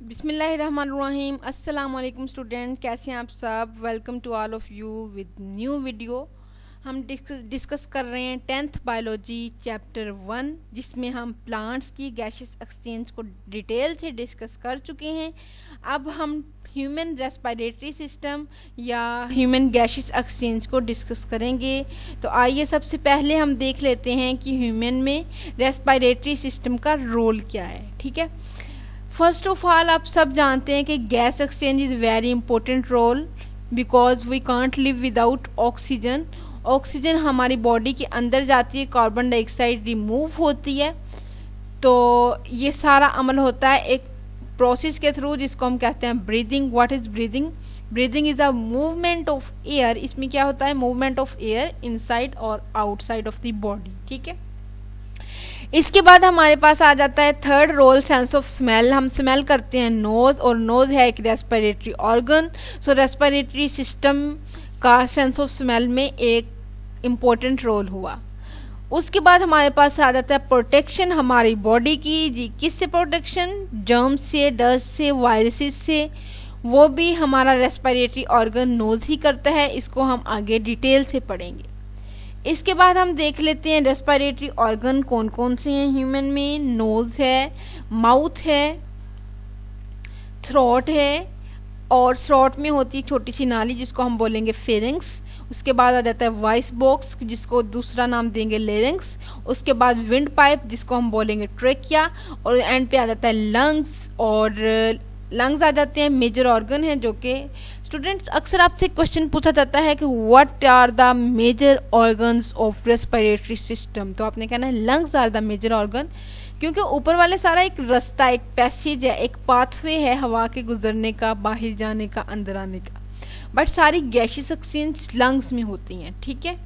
बिस्मिल्लाहिर्रहमानिर्रहीम। अस्सलाम वालेकुम स्टूडेंट, कैसे हैं आप सब। Welcome to all of you with new video. हम डिस्कस कर रहे हैं 10th बायोलॉजी चैप्टर 1, जिसमें हम प्लांट्स की गैसियस एक्सचेंज को डिटेल से डिस्कस कर चुके हैं। अब हम ह्यूमन रेस्पिरेटरी सिस्टम या ह्यूमन गैसियस एक्सचेंज को डिस्कस करेंगे। तो आइए सबसे पहले हम देख लेते हैं कि ह्यूमन में रेस्पिरेटरी सिस्टम का रोल क्या है। ठीक है, फर्स्ट ऑफ ऑल आप सब जानते हैं कि gas exchange is very important role because we can't live without oxygen. Oxygen हमारी बॉडी के अंदर जाती है, कार्बन डाइऑक्साइड रिमूव होती है। तो ये सारा अमल होता है एक प्रोसेस के थ्रू जिसको हम कहते हैं breathing. What is breathing? Breathing is a movement of air. इसमें क्या होता है? मूवमेंट ऑफ एयर इनसाइड और आउटसाइड ऑफ द बॉडी। ठीक है, इसके बाद हमारे पास आ जाता है third role, sense of smell. हम स्मेल करते हैं नोज, और नोज है एक respiratory organ. So respiratory system का सेंस ऑफ स्मेल में एक इम्पोर्टेंट रोल हुआ। उसके बाद हमारे पास आ जाता है प्रोटेक्शन हमारी बॉडी की। जी, किससे प्रोटेक्शन? जर्म्स से, डस्ट से, वायरसेस से। वो भी हमारा रेस्पिरेटरी ऑर्गन नोज ही करता है। इसको हम आगे डिटेल से पढ़ेंगे। इसके बाद हम देख लेते हैं रेस्पिरेटरी ऑर्गन कौन कौन से हैं ह्यूमन में। नोज है, माउथ है, थ्रोट है, और थ्रोट में होती है छोटी सी नाली जिसको हम बोलेंगे फेरिंग्स। उसके बाद आ जाता है वॉइस बॉक्स जिसको दूसरा नाम देंगे लेरिंग्स। उसके बाद विंड पाइप जिसको हम बोलेंगे ट्रेकिया, और एंड पे आ जाता है लंग्स। और लंग्स आ जाते हैं मेजर ऑर्गन है जो कि स्टूडेंट्स अक्सर आपसे क्वेश्चन पूछा जाता है कि what are the major organs of respiratory system. तो आपने कहना है lungs are the major organ, क्योंकि ऊपर वाले सारा एक रास्ता, एक पैसेज है, एक पाथवे है हवा के गुजरने का, बाहर जाने का, अंदर आने का। बट सारी गैसियस एक्सचेंज लंग्स में होती हैं। ठीक है,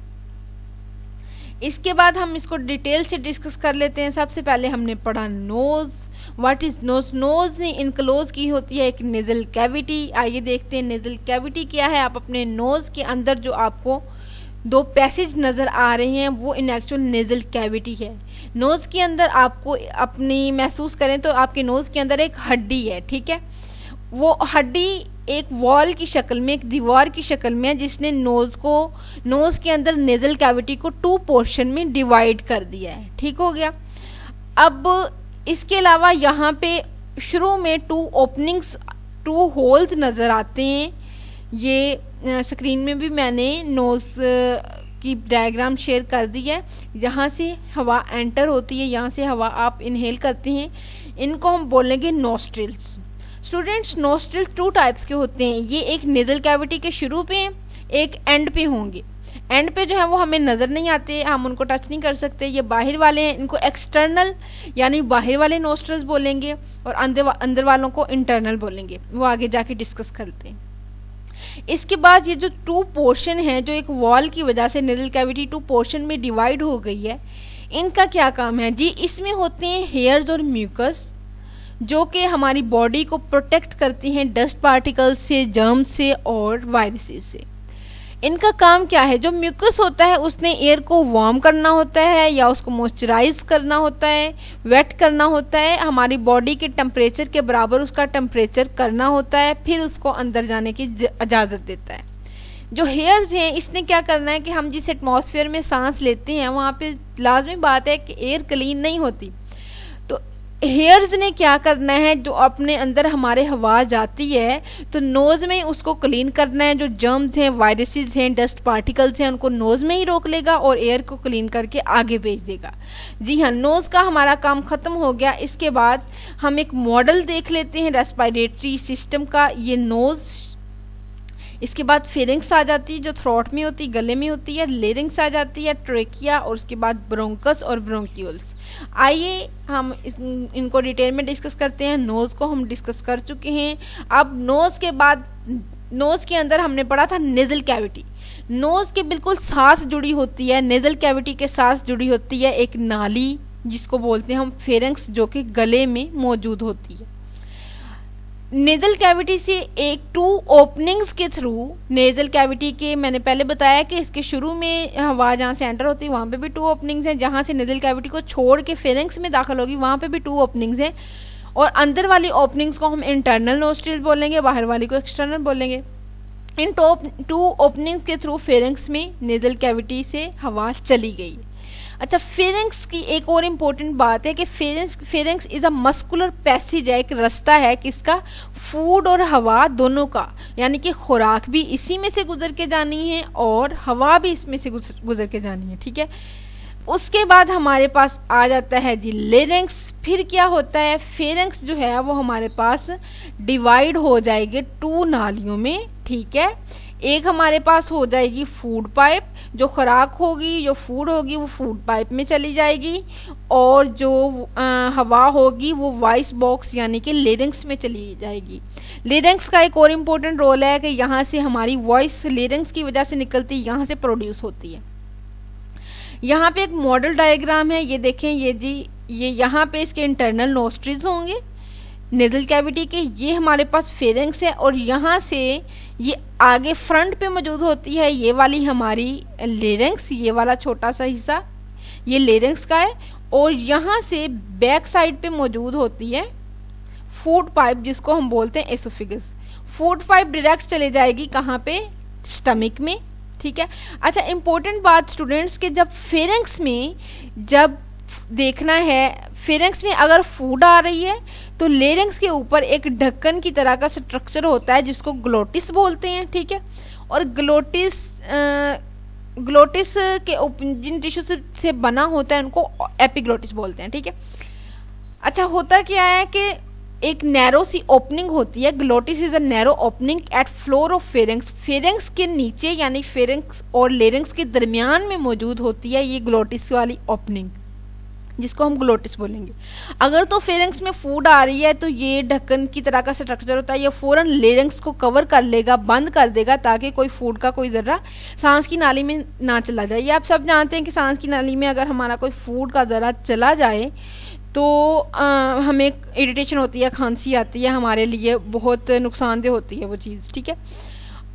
इसके बाद हम इसको डिटेल से डिस्कस कर लेते हैं। सबसे पहले हमने पढ़ा nose. What is nose? Nose ने इनक्लोज की होती है एक नेजल कैविटी। आइए देखते हैं नेजल कैविटी क्या है। आप अपने नोज के अंदर जो आपको दो पैसेज नज़र आ रहे हैं वो इन एक्चुअल नेजल कैविटी है। नोज के अंदर आपको अपनी महसूस करें तो आपके नोज के अंदर एक हड्डी है। ठीक है, वो हड्डी एक वॉल की शक्ल में, एक दीवार की शक्ल में है, जिसने नोज के अंदर नेजल कैविटी को 2 पोर्शन में डिवाइड कर दिया है। ठीक हो गया। अब इसके अलावा यहाँ पे शुरू में 2 ओपनिंग्स, 2 होल्स नज़र आते हैं। ये स्क्रीन में भी मैंने नोज की डायग्राम शेयर कर दी है। यहाँ से हवा एंटर होती है, यहाँ से हवा आप इनहेल करते हैं। इनको हम बोलेंगे नोस्ट्रिल्स। स्टूडेंट्स, नोस्ट्रिल्स 2 टाइप्स के होते हैं। ये एक नेजल कैविटी के शुरू पे हैं, एक एंड पे होंगे। एंड पे जो है वो हमें नज़र नहीं आते, हम उनको टच नहीं कर सकते। ये बाहर वाले हैं, इनको एक्सटर्नल यानी बाहर वाले नोस्ट्रल्स बोलेंगे, और अंदर वालों को इंटरनल बोलेंगे। वो आगे जाके डिस्कस करते हैं। इसके बाद ये जो 2 पोर्शन है, जो एक वॉल की वजह से नेजल कैविटी 2 पोर्शन में डिवाइड हो गई है, इनका क्या काम है? जी, इसमें होते हैं हेयर्स और म्यूकस, जो कि हमारी बॉडी को प्रोटेक्ट करती हैं डस्ट पार्टिकल से, जर्म्स से और वायरसेस से। इनका काम क्या है? जो म्यूकस होता है उसने एयर को वार्म करना होता है या उसको मॉइस्चराइज करना होता है, वेट करना होता है, हमारी बॉडी के टेम्परेचर के बराबर उसका टेम्परेचर करना होता है, फिर उसको अंदर जाने की इजाज़त देता है। जो हेयर्स हैं, इसने क्या करना है कि हम जिस एटमॉस्फेयर में सांस लेते हैं वहाँ पे लाजमी बात है कि एयर क्लीन नहीं होती। तो हेयर्स ने क्या करना है, जो अपने अंदर हमारे हवा जाती है तो नोज में उसको क्लीन करना है। जो जर्म्स हैं, वायरसेस हैं, डस्ट पार्टिकल्स हैं, उनको नोज में ही रोक लेगा और एयर को क्लीन करके आगे भेज देगा। जी हाँ, नोज का हमारा काम ख़त्म हो गया। इसके बाद हम एक मॉडल देख लेते हैं रेस्पिरेटरी सिस्टम का। ये नोज, इसके बाद फेरिंग्स आ जाती है जो थ्रोट में होती है, गले में होती है। लेरिंग्स आ जाती है, ट्रेकिया, और उसके बाद ब्रोंकस और ब्रोंक्यूल्स। आइए हम इनको डिटेल में डिस्कस करते हैं। नोज़ को हम डिस्कस कर चुके हैं। अब नोज़ के बाद, नोज़ के अंदर हमने पढ़ा था नेजल कैविटी। नोज़ के बिल्कुल साथ जुड़ी होती है, नेजल कैविटी के साथ जुड़ी होती है एक नाली जिसको बोलते हैं हम फेरिंग्स, जो कि गले में मौजूद होती है। नेजल कैविटी से एक 2 ओपनिंग्स के थ्रू, नेजल कैविटी के मैंने पहले बताया कि इसके शुरू में हवा जहाँ से एंटर होती है वहाँ पे भी 2 ओपनिंग्स हैं। जहाँ से नेजल कैविटी को छोड़ के फेरिंग्स में दाखिल होगी वहाँ पे भी 2 ओपनिंग्स हैं। और अंदर वाली ओपनिंग्स को हम इंटरनल नोस्ट्रिल बोलेंगे, बाहर वाली को एक्सटर्नल बोलेंगे। इन टू ओपनिंग के थ्रू फेरिंग्स में नेजल कैविटी से हवा चली गई। अच्छा, फेरिंग्स की एक और इम्पोर्टेंट बात है कि pharynx is a muscular passage है, एक रास्ता है किसका, फूड और हवा दोनों का, यानी कि खुराक भी इसी में से गुजर के जानी है और हवा भी इसमें से गुजर के जानी है, ठीक है। उसके बाद हमारे पास आ जाता है जी लेरिंग्स। फिर क्या होता है, फेरिंग्स जो है वो हमारे पास डिवाइड हो जाएगी 2 नालियों में, ठीक है। एक हमारे पास हो जाएगी फूड पाइप, जो खुराक होगी, जो फूड होगी वो फूड पाइप में चली जाएगी, और जो हवा होगी वो वॉइस बॉक्स यानी कि लेरिंग्स में चली जाएगी। लेरिंग्स का एक और इम्पोर्टेंट रोल है कि यहाँ से हमारी वॉइस लेरिंग्स की वजह से निकलती, यहाँ से प्रोड्यूस होती है। यहाँ पे एक मॉडल डायग्राम है, ये देखें, ये जी, ये यहाँ पे इसके इंटरनल नोस्ट्रिल्स होंगे नेजल कैविटी के, ये हमारे पास फेरिंग्स है, और यहाँ से ये आगे फ्रंट पे मौजूद होती है, ये वाली हमारी लेरिंग्स, ये वाला छोटा सा हिस्सा ये लेरिंग्स का है, और यहाँ से बैक साइड पे मौजूद होती है फूड पाइप जिसको हम बोलते हैं एसोफिगस। फूड पाइप डायरेक्ट चले जाएगी कहाँ पे, स्टमक में, ठीक है। अच्छा, इंपॉर्टेंट बात स्टूडेंट्स के जब फेरिंग्स में जब देखना है, फेरिंग्स में अगर फूड आ रही है तो लेरिंग्स के ऊपर एक ढक्कन की तरह का स्ट्रक्चर होता है जिसको ग्लोटिस बोलते हैं, ठीक है। और ग्लोटिस के जिन टिश्यू से बना होता है उनको एपिग्लोटिस बोलते हैं, ठीक है। अच्छा, होता क्या है कि एक नैरो सी ओपनिंग होती है, glottis is a narrow opening eight floor of pharynx. Pharynx के नीचे यानी फेरिंग्स और लेरिंग्स के दरमियान में मौजूद होती है ये ग्लोटिस वाली ओपनिंग जिसको हम ग्लोटिस बोलेंगे। अगर तो फेरिंग्स में फूड आ रही है तो ये ढक्कन की तरह का स्ट्रक्चर होता है, ये फौरन लेरिंग्स को कवर कर लेगा, बंद कर देगा, ताकि कोई फूड का कोई जर्रा सांस की नाली में ना चला जाए। ये आप सब जानते हैं कि सांस की नाली में अगर हमारा कोई फूड का जर्रा चला जाए तो हमें इरिटेशन होती है, खांसी आती है, हमारे लिए बहुत नुकसानदेह होती है वो चीज़, ठीक है।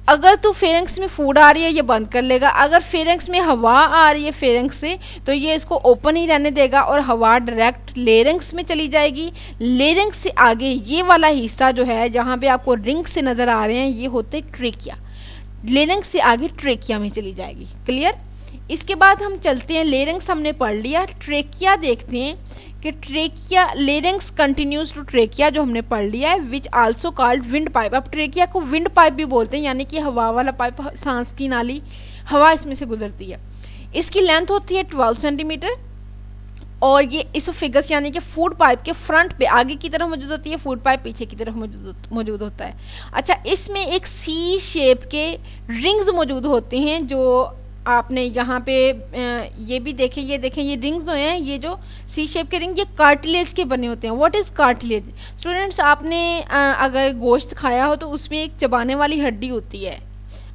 अगर तो फेरिंग्स में फूड आ रही है ये बंद कर लेगा, अगर फेरिंग्स में हवा आ रही है फेरिंग्स से तो ये इसको ओपन ही रहने देगा और हवा डायरेक्ट लेरिंग्स में चली जाएगी। लेरिंग्स से आगे ये वाला हिस्सा जो है जहाँ पे आपको रिंग से नज़र आ रहे हैं ये होते ट्रेकिया, लेरिंग्स से आगे ट्रेकिया में चली जाएगी। क्लियर। इसके बाद हम चलते हैं, लेरिंग्स हमने पढ़ लिया, ट्रेकिया देखते हैं कि trachea, larynx continues to trachea जो हमने पढ़ लिया है, which also called windpipe. अब ट्रेकिया को विंड पाइप भी बोलते हैं, यानी कि हवा वाला पाइप, सांस की नाली, हवा इसमें से गुजरती है। इसकी लेंथ होती है 12 सेंटीमीटर, और ये इसोफिगस यानी कि फूड पाइप के फ्रंट पे आगे की तरफ मौजूद होती है, फूड पाइप पीछे की तरफ मौजूद होता है। अच्छा, इसमें एक सी शेप के रिंग्स मौजूद होते हैं जो आपने यहाँ पे ये भी देखें, ये देखें, ये रिंग्स जो हैं, ये जो सी शेप के रिंग, ये कार्टिलेज के बने होते हैं। What is cartilage students? आपने अगर गोश्त खाया हो तो उसमें एक चबाने वाली हड्डी होती है,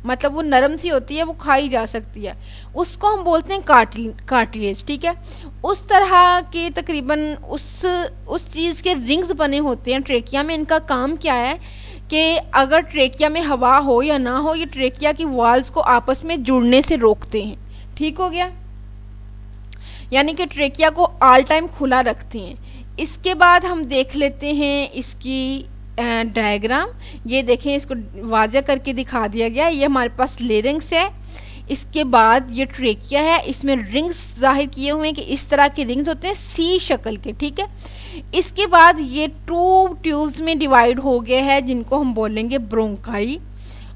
मतलब वो नरम सी होती है, वो खाई जा सकती है, उसको हम बोलते हैं कार्टिलेज, ठीक है। उस तरह के तकरीबन उस चीज़ के रिंग्स बने होते हैं ट्रेकिया में। इनका काम क्या है कि अगर ट्रेकिया में हवा हो या ना हो, ये ट्रेकिया की वॉल्स को आपस में जुड़ने से रोकते हैं। ठीक हो गया, यानी कि ट्रेकिया को ऑल टाइम खुला रखते हैं। इसके बाद हम देख लेते हैं इसकी डायग्राम। ये देखें, इसको वाज़ह करके दिखा दिया गया। ये हमारे पास लेरिंग्स है, इसके बाद ये ट्रेकिया है, इसमें रिंग्स जाहिर किए हुए हैं कि इस तरह के रिंग्स होते हैं सी शक्ल के, ठीक है। इसके बाद ये 2 ट्यूब्स में डिवाइड हो गए हैं जिनको हम बोलेंगे ब्रोंकाई,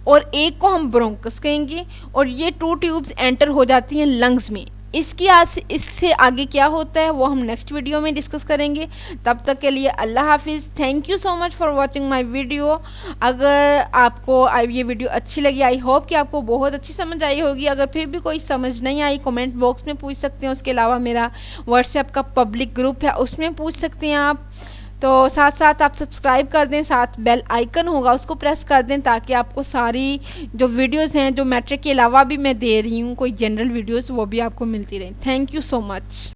और एक को हम ब्रोंकस कहेंगे, और ये 2 ट्यूब्स एंटर हो जाती हैं लंग्स में। इससे आगे क्या होता है वो हम नेक्स्ट वीडियो में डिस्कस करेंगे। तब तक के लिए अल्लाह हाफिज़। Thank you so much for watching my video. अगर आपको ये वीडियो अच्छी लगी, आई होप कि आपको बहुत अच्छी समझ आई होगी। अगर फिर भी कोई समझ नहीं आई, कमेंट बॉक्स में पूछ सकते हैं। उसके अलावा मेरा व्हाट्सएप का पब्लिक ग्रुप है, उसमें पूछ सकते हैं आप। तो साथ साथ आप सब्सक्राइब कर दें, साथ बेल आइकन होगा उसको प्रेस कर दें, ताकि आपको सारी जो वीडियोस हैं जो मैट्रिक के अलावा भी मैं दे रही हूँ, कोई जनरल वीडियोस, वो भी आपको मिलती रहें। Thank you so much.